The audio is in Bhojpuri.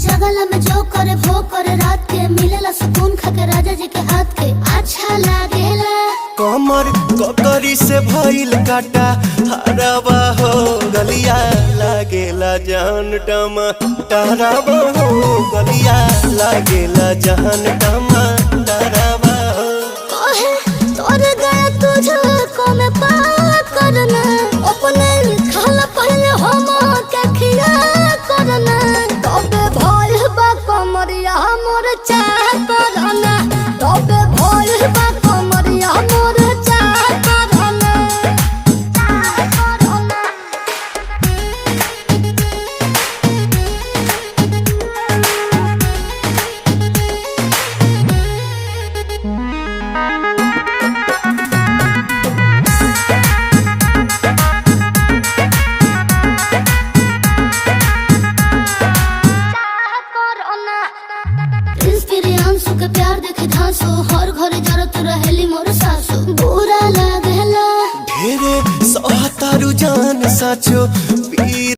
जगला में जो करे वो करे रात के मिलेला सुकून खाके राजा जी के हाथ के अच्छा लागेला। कमर ककरी से भइल काटा हराबा हो गलिया लागेला जान टमा डराबा हो गलिया लागेला जान टमा डराबा हो। कहे तोर गया तुझको मैं पार करना अपने खाला पहले हम के खिया करना तबे भइल बा कमरिया मोर चाह करना तबे भइल बा कमरिया मोर चाह करना चाह करना। प्रियांशु के प्यार देखे धांसो हर घरे जरत रहेली मोर सासु बुरा लागेला। ढेरे सहतारू जान साचो पीर